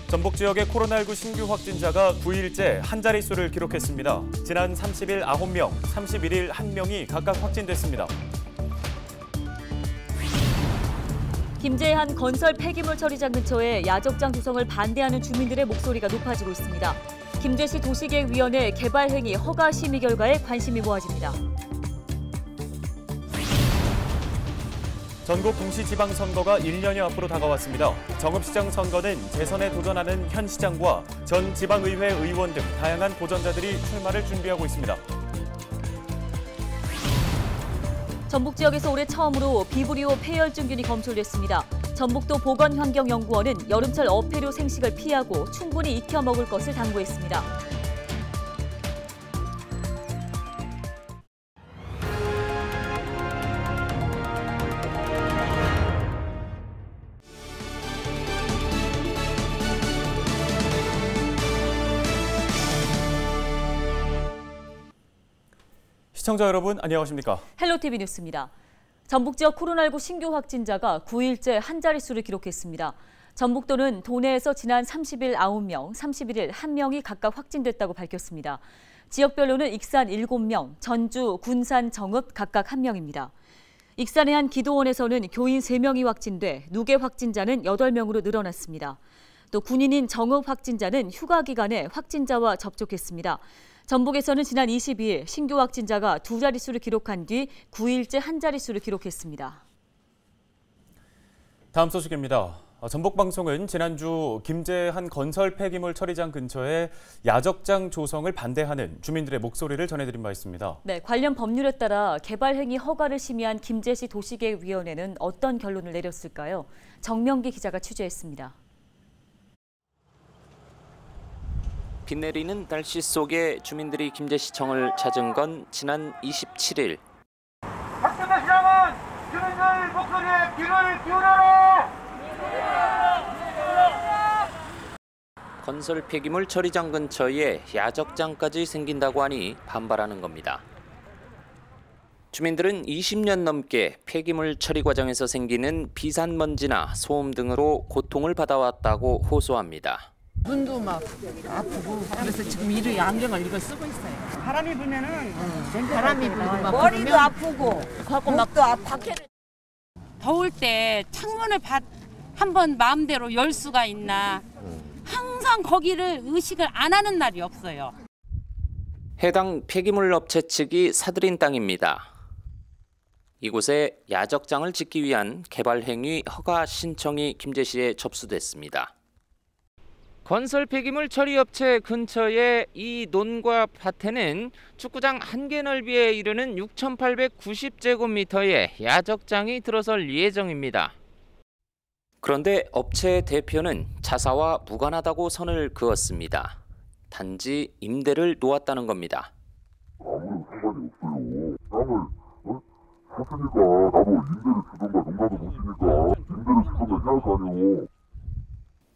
전북 지역의 코로나19 신규 확진자가 9일째 한 자릿수를 기록했습니다. 지난 30일 9명, 31일 1명이 각각 확진됐습니다. 김제한 건설 폐기물 처리장 근처에 야적장 조성을 반대하는 주민들의 목소리가 높아지고 있습니다. 김제시 도시계획위원회 개발 행위 허가 심의 결과에 관심이 모아집니다. 전국 동시지방선거가 1년여 앞으로 다가왔습니다. 정읍시장 선거는 재선에 도전하는 현 시장과 전 지방의회 의원 등 다양한 도전자들이 출마를 준비하고 있습니다. 전북 지역에서 올해 처음으로 비브리오 폐혈증균이 검출됐습니다. 전북도 보건환경연구원은 여름철 어패류 생식을 피하고 충분히 익혀 먹을 것을 당부했습니다. 시청자 여러분 안녕하십니까? 헬로티비 뉴스입니다. 전북 지역 코로나19 신규 확진자가 9일째 한 자릿수를 기록했습니다. 전북도는 도내에서 지난 30일 9명, 31일 1명이 각각 확진됐다고 밝혔습니다. 지역별로는 익산 7명, 전주, 군산, 정읍 각각 1명입니다. 익산의 한 기도원에서는 교인 3명이 확진돼 누계 확진자는 8명으로 늘어났습니다. 또 군인인 정읍 확진자는 휴가 기간에 확진자와 접촉했습니다. 전북에서는 지난 22일 신규 확진자가 2자릿수를 기록한 뒤 9일째 한 자릿수를 기록했습니다. 다음 소식입니다. 전북방송은 지난주 김제 한 건설 폐기물 처리장 근처에 야적장 조성을 반대하는 주민들의 목소리를 전해드린 바 있습니다. 네, 관련 법률에 따라 개발 행위 허가를 심의한 김제시 도시계획위원회는 어떤 결론을 내렸을까요? 정명기 기자가 취재했습니다. 비 내리는 날씨 속에 주민들이 김제시청을 찾은 건 지난 27일. 박준호 시장은 주민들 목소리에 귀를 기울여라! 건설 폐기물 처리장 근처에 야적장까지 생긴다고 하니 반발하는 겁니다. 주민들은 20년 넘게 폐기물 처리 과정에서 생기는 비산먼지나 소음 등으로 고통을 받아왔다고 호소합니다. 눈도 막 아프고 그래서 지금 안경을 이거 쓰고 있어요. 바람이 불면은 바람이 불고 막 머리도 아프고 목도 아프고 더울 때 창문을 한번 마음대로 열 수가 있나 항상 거기를 의식을 안 하는 날이 없어요. 해당 폐기물 업체 측이 사들인 땅입니다. 이곳에 야적장을 짓기 위한 개발 행위 허가 신청이 김제시에 접수됐습니다. 건설 폐기물 처리 업체 근처의 이 논과 밭에는 축구장 1개 넓이에 이르는 6,890제곱미터의 야적장이 들어설 예정입니다. 그런데 업체 대표는 자사와 무관하다고 선을 그었습니다. 단지 임대를 놓았다는 겁니다. 아무런 상관이 없어요. 땅을 샀으니까 나도 임대를 주던가 농가도 못 쓰니까 임대를 주던가 해야 할 거 아니에요.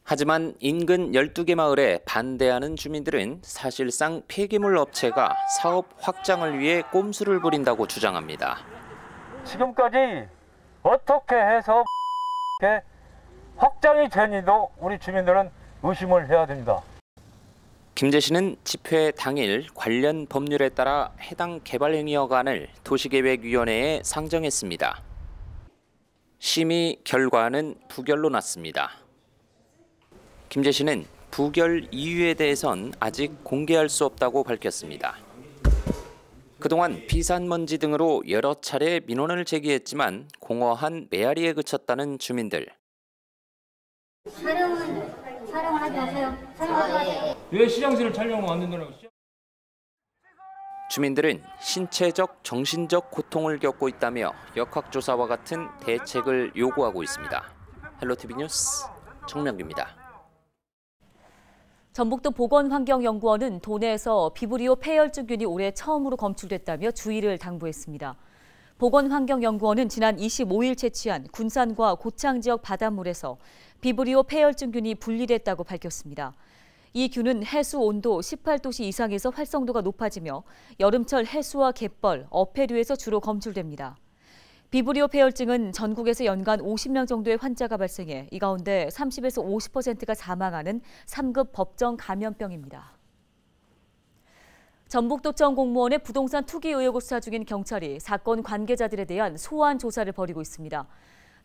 하지만 인근 12개 마을에 반대하는 주민들은 사실상 폐기물 업체가 사업 확장을 위해 꼼수를 부린다고 주장합니다. 지금까지 어떻게 해서 확장이 되는지도 우리 주민들은 의심을 해야 됩니다. 김제시는 집회 당일 관련 법률에 따라 해당 개발행위 허가안을 도시계획위원회에 상정했습니다. 심의 결과는 부결로 났습니다. 김제시는 부결 이유에 대해선 아직 공개할 수 없다고 밝혔습니다. 그동안 비산먼지 등으로 여러 차례 민원을 제기했지만 공허한 메아리에 그쳤다는 주민들. 촬영을 하지 마세요. 촬영하지 마세요. 왜 시장실을 촬영하면 안 된다고? 주민들은 신체적, 정신적 고통을 겪고 있다며 역학조사와 같은 대책을 요구하고 있습니다. 헬로티비 뉴스 정명규입니다. 전북도 보건환경연구원은 도내에서 비브리오 폐혈증균이 올해 처음으로 검출됐다며 주의를 당부했습니다. 보건환경연구원은 지난 25일 채취한 군산과 고창 지역 바닷물에서 비브리오 폐혈증균이 분리됐다고 밝혔습니다. 이 균은 해수 온도 18도씨 이상에서 활성도가 높아지며 여름철 해수와 갯벌, 어패류에서 주로 검출됩니다. 비브리오 폐혈증은 전국에서 연간 50명 정도의 환자가 발생해 이 가운데 30에서 50%가 사망하는 3급 법정 감염병입니다. 전북도청 공무원의 부동산 투기 의혹을 수사 중인 경찰이 사건 관계자들에 대한 소환 조사를 벌이고 있습니다.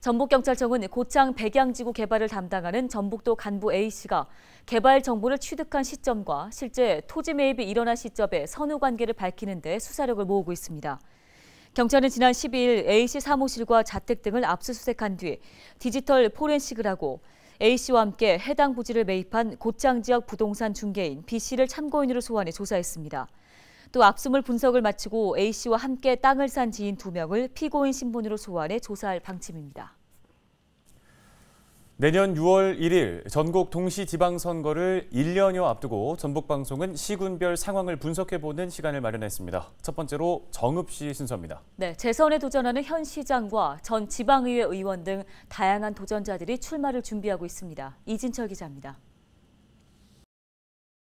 전북경찰청은 고창 백양지구 개발을 담당하는 전북도 간부 A씨가 개발 정보를 취득한 시점과 실제 토지 매입이 일어난 시점의 선후 관계를 밝히는 데 수사력을 모으고 있습니다. 경찰은 지난 12일 A씨 사무실과 자택 등을 압수수색한 뒤 디지털 포렌식을 하고 A씨와 함께 해당 부지를 매입한 고창 지역 부동산 중개인 B씨를 참고인으로 소환해 조사했습니다. 또 압수물 분석을 마치고 A씨와 함께 땅을 산 지인 2명을 피고인 신분으로 소환해 조사할 방침입니다. 내년 6월 1일 전국 동시지방선거를 1년여 앞두고 전북방송은 시군별 상황을 분석해보는 시간을 마련했습니다. 첫 번째로 정읍시 순서입니다. 네, 재선에 도전하는 현 시장과 전 지방의회 의원 등 다양한 도전자들이 출마를 준비하고 있습니다. 이진철 기자입니다.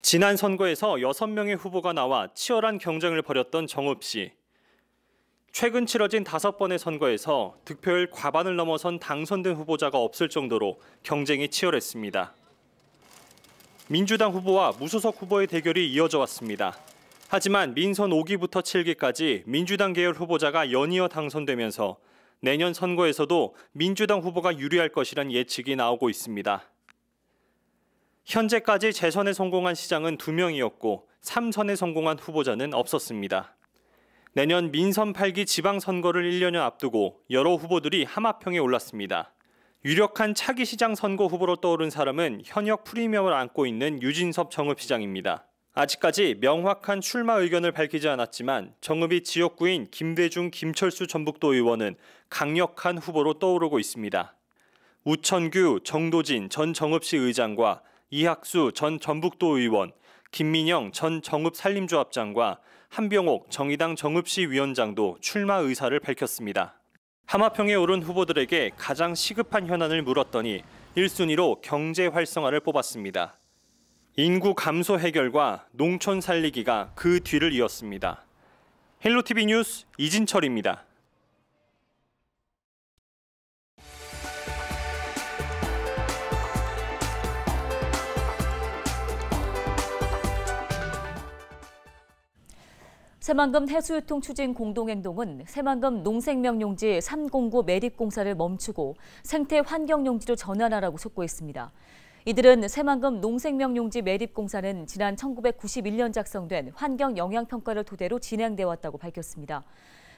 지난 선거에서 6명의 후보가 나와 치열한 경쟁을 벌였던 정읍시. 최근 치러진 5번의 선거에서 득표율 과반을 넘어선 당선된 후보자가 없을 정도로 경쟁이 치열했습니다. 민주당 후보와 무소속 후보의 대결이 이어져 왔습니다. 하지만 민선 5기부터 7기까지 민주당 계열 후보자가 연이어 당선되면서 내년 선거에서도 민주당 후보가 유리할 것이란 예측이 나오고 있습니다. 현재까지 재선에 성공한 시장은 2명이었고 3선에 성공한 후보자는 없었습니다. 내년 민선 8기 지방선거를 1년여 앞두고 여러 후보들이 하마평에 올랐습니다. 유력한 차기 시장 선거 후보로 떠오른 사람은 현역 프리미엄을 안고 있는 유진섭 정읍시장입니다. 아직까지 명확한 출마 의견을 밝히지 않았지만 정읍이 지역구인 김대중, 김철수 전북도 의원은 강력한 후보로 떠오르고 있습니다. 우천규, 정도진 전 정읍시 의장과 이학수 전 전북도 의원, 김민영 전 정읍 산림조합장과 한병옥 정의당 정읍시 위원장도 출마 의사를 밝혔습니다. 하마평에 오른 후보들에게 가장 시급한 현안을 물었더니 1순위로 경제 활성화를 뽑았습니다. 인구 감소 해결과 농촌 살리기가 그 뒤를 이었습니다. 헬로티비 뉴스 이진철입니다. 새만금 해수유통 추진 공동행동은 새만금 농생명용지 309 매립공사를 멈추고 생태환경용지로 전환하라고 촉구했습니다. 이들은 새만금 농생명용지 매립공사는 지난 1991년 작성된 환경영향평가를 토대로 진행돼 왔다고 밝혔습니다.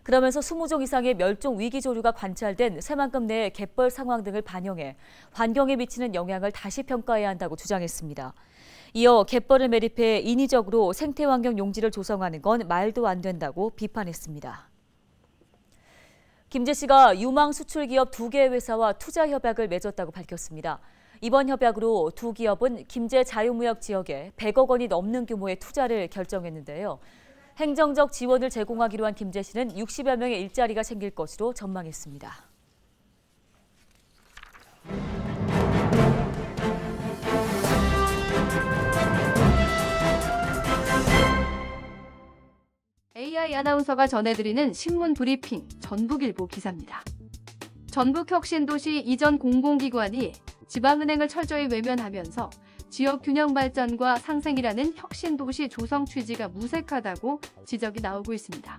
그러면서 20종 이상의 멸종 위기 조류가 관찰된 새만금 내의 갯벌 상황 등을 반영해 환경에 미치는 영향을 다시 평가해야 한다고 주장했습니다. 이어 갯벌을 매립해 인위적으로 생태환경 용지를 조성하는 건 말도 안 된다고 비판했습니다. 김재 씨가 유망 수출 기업 2개 회사와 투자 협약을 맺었다고 밝혔습니다. 이번 협약으로 두 기업은 김제 자유무역 지역에 100억 원이 넘는 규모의 투자를 결정했는데요. 행정적 지원을 제공하기로 한 김재 씨는 60여 명의 일자리가 생길 것으로 전망했습니다. AI 아나운서가 전해드리는 신문 브리핑 전북일보 기사입니다. 전북혁신도시 이전 공공기관이 지방은행을 철저히 외면하면서 지역 균형 발전과 상생이라는 혁신도시 조성 취지가 무색하다고 지적이 나오고 있습니다.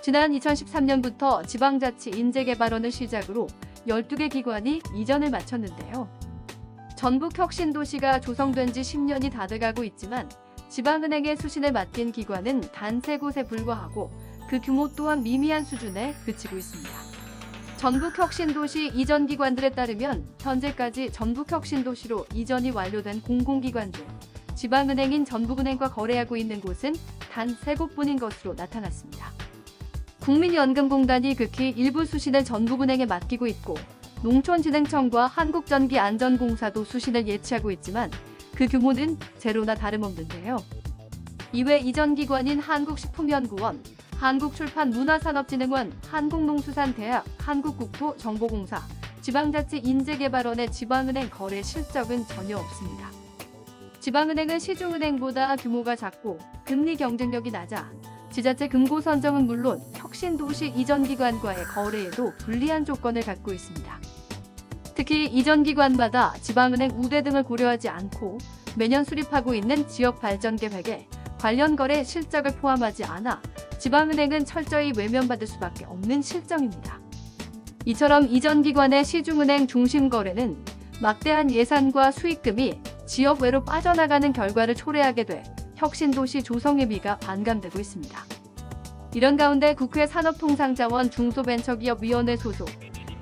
지난 2013년부터 지방자치 인재개발원을 시작으로 12개 기관이 이전을 마쳤는데요. 전북혁신도시가 조성된 지 10년이 다 돼가고 있지만 지방은행의 수신을 맡긴 기관은 단 3곳에 불과하고 그 규모 또한 미미한 수준에 그치고 있습니다. 전북혁신도시 이전 기관들에 따르면 현재까지 전북혁신도시로 이전이 완료된 공공기관 중 지방은행인 전북은행과 거래하고 있는 곳은 단 3곳뿐인 것으로 나타났습니다. 국민연금공단이 극히 일부 수신을 전북은행에 맡기고 있고 농촌진흥청과 한국전기안전공사도 수신을 예치하고 있지만 그 규모는 제로나 다름없는데요. 이외 이전 기관인 한국식품연구원, 한국출판문화산업진흥원, 한국농수산대학, 한국국토정보공사, 지방자치인재개발원의 지방은행 거래 실적은 전혀 없습니다. 지방은행은 시중은행보다 규모가 작고 금리 경쟁력이 낮아 지자체 금고 선정은 물론 혁신도시 이전기관과의 거래에도 불리한 조건을 갖고 있습니다. 특히 이전기관마다 지방은행 우대 등을 고려하지 않고 매년 수립하고 있는 지역발전계획에 관련 거래 실적을 포함하지 않아 지방은행은 철저히 외면받을 수밖에 없는 실정입니다. 이처럼 이전기관의 시중은행 중심거래는 막대한 예산과 수익금이 지역 외로 빠져나가는 결과를 초래하게 돼 혁신도시 조성의 미가 반감되고 있습니다. 이런 가운데 국회 산업통상자원 중소벤처기업위원회 소속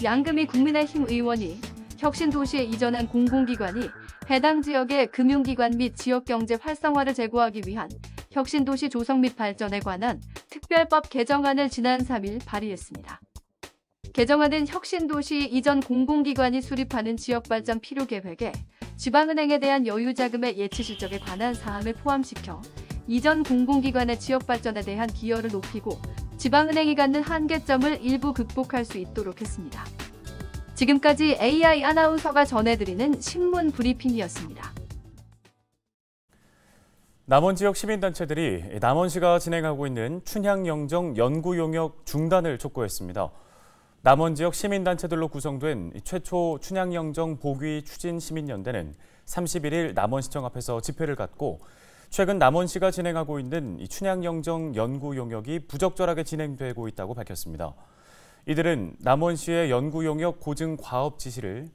양금희 국민의힘 의원이 혁신도시에 이전한 공공기관이 해당 지역의 금융기관 및 지역경제 활성화를 제고하기 위한 혁신도시 조성 및 발전에 관한 특별법 개정안을 지난 3일 발의했습니다. 개정안은 혁신도시 이전 공공기관이 수립하는 지역발전 필요계획에 지방은행에 대한 여유자금의 예치 실적에 관한 사항을 포함시켜 이전 공공기관의 지역발전에 대한 기여를 높이고 지방은행이 갖는 한계점을 일부 극복할 수 있도록 했습니다. 지금까지 AI 아나운서가 전해드리는 신문 브리핑이었습니다. 남원 지역 시민단체들이 남원시가 진행하고 있는 춘향영정 연구용역 중단을 촉구했습니다. 남원 지역 시민단체들로 구성된 최초 춘향영정 복위 추진 시민연대는 31일 남원시청 앞에서 집회를 갖고 최근 남원시가 진행하고 있는 춘향영정 연구 용역이 부적절하게 진행되고 있다고 밝혔습니다. 이들은 남원시의 연구 용역 고증 과업 지시를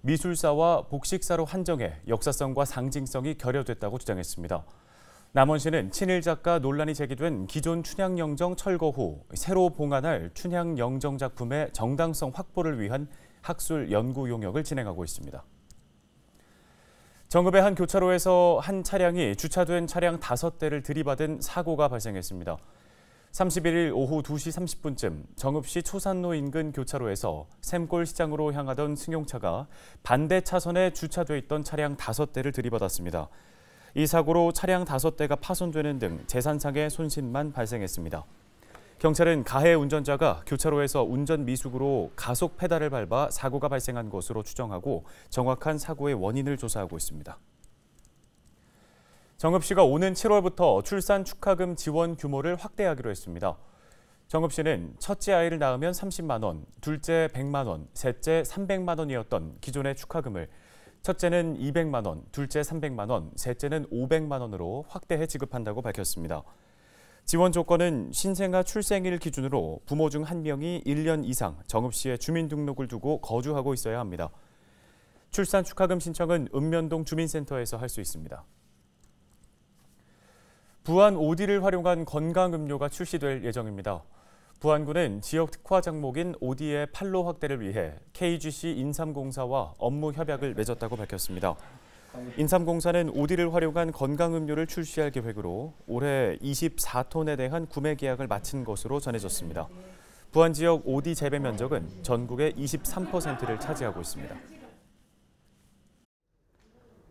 미술사와 복식사로 한정해 역사성과 상징성이 결여됐다고 주장했습니다. 남원시는 친일 작가 논란이 제기된 기존 춘향영정 철거 후 새로 봉안할 춘향영정 작품의 정당성 확보를 위한 학술 연구 용역을 진행하고 있습니다. 정읍의 한 교차로에서 한 차량이 주차된 차량 5대를 들이받은 사고가 발생했습니다. 31일 오후 2시 30분쯤 정읍시 초산로 인근 교차로에서 샘골 시장으로 향하던 승용차가 반대 차선에 주차돼 있던 차량 5대를 들이받았습니다. 이 사고로 차량 5대가 파손되는 등 재산상의 손실만 발생했습니다. 경찰은 가해 운전자가 교차로에서 운전 미숙으로 가속 페달을 밟아 사고가 발생한 것으로 추정하고 정확한 사고의 원인을 조사하고 있습니다. 정읍시가 오는 7월부터 출산 축하금 지원 규모를 확대하기로 했습니다. 정읍시는 첫째 아이를 낳으면 30만 원, 둘째 100만 원, 셋째 300만 원이었던 기존의 축하금을 첫째는 200만 원, 둘째 300만 원, 셋째는 500만 원으로 확대해 지급한다고 밝혔습니다. 지원 조건은 신생아 출생일 기준으로 부모 중 1명이 1년 이상 정읍시에 주민등록을 두고 거주하고 있어야 합니다. 출산 축하금 신청은 읍면동 주민센터에서 할 수 있습니다. 부안 오디를 활용한 건강음료가 출시될 예정입니다. 부안군은 지역 특화 작목인 오디의 판로 확대를 위해 KGC 인삼공사와 업무 협약을 맺었다고 밝혔습니다. 인삼공사는 오디를 활용한 건강음료를 출시할 계획으로 올해 24톤에 대한 구매 계약을 마친 것으로 전해졌습니다. 부안 지역 오디 재배 면적은 전국의 23%를 차지하고 있습니다.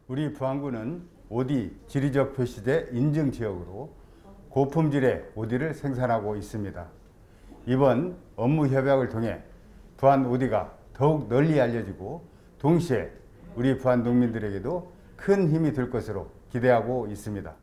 우리 부안군은 오디 지리적 표시제 인증 지역으로 고품질의 오디를 생산하고 있습니다. 이번 업무 협약을 통해 부안 오디가 더욱 널리 알려지고 동시에 우리 부안 농민들에게도 큰 힘이 될 것으로 기대하고 있습니다.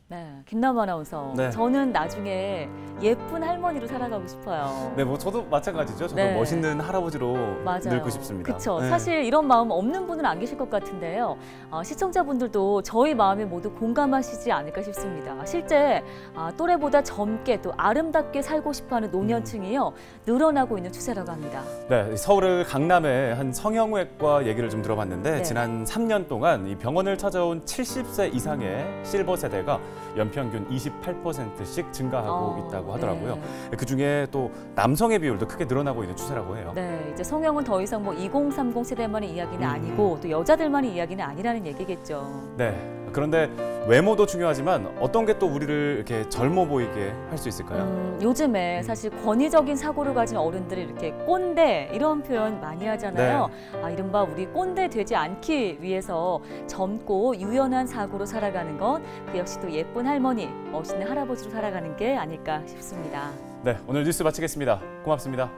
네, 김남우 아나운서. 네. 저는 나중에 예쁜 할머니로 살아가고 싶어요. 네, 뭐 저도 마찬가지죠. 저도 네. 멋있는 할아버지로 맞아요. 늙고 싶습니다. 그렇죠. 네. 사실 이런 마음 없는 분은 안 계실 것 같은데요. 시청자분들도 저희 마음에 모두 공감하시지 않을까 싶습니다. 실제 또래보다 젊게 또 아름답게 살고 싶어하는 노년층이요 늘어나고 있는 추세라고 합니다. 네, 서울 강남의 한 성형외과 얘기를 좀 들어봤는데 네. 지난 3년 동안 이 병원을 찾아온 70세 이상의 실버 세대가 연평균 28%씩 증가하고 있다고 하더라고요. 네. 그중에 또 남성의 비율도 크게 늘어나고 있는 추세라고 해요. 네, 이제 성형은 더 이상 뭐 2030 세대만의 이야기는 아니고 또 여자들만의 이야기는 아니라는 얘기겠죠. 네, 그런데 외모도 중요하지만 어떤 게 또 우리를 이렇게 젊어 보이게 할 수 있을까요? 요즘에 사실 권위적인 사고를 가진 어른들이 이렇게 꼰대 이런 표현 많이 하잖아요. 네. 이른바 우리 꼰대 되지 않기 위해서 젊고 유연한 사고로 살아가는 건 그 역시 또 예쁜 할머니, 멋있는 할아버지로 살아가는 게 아닐까 싶습니다. 네, 오늘 뉴스 마치겠습니다. 고맙습니다.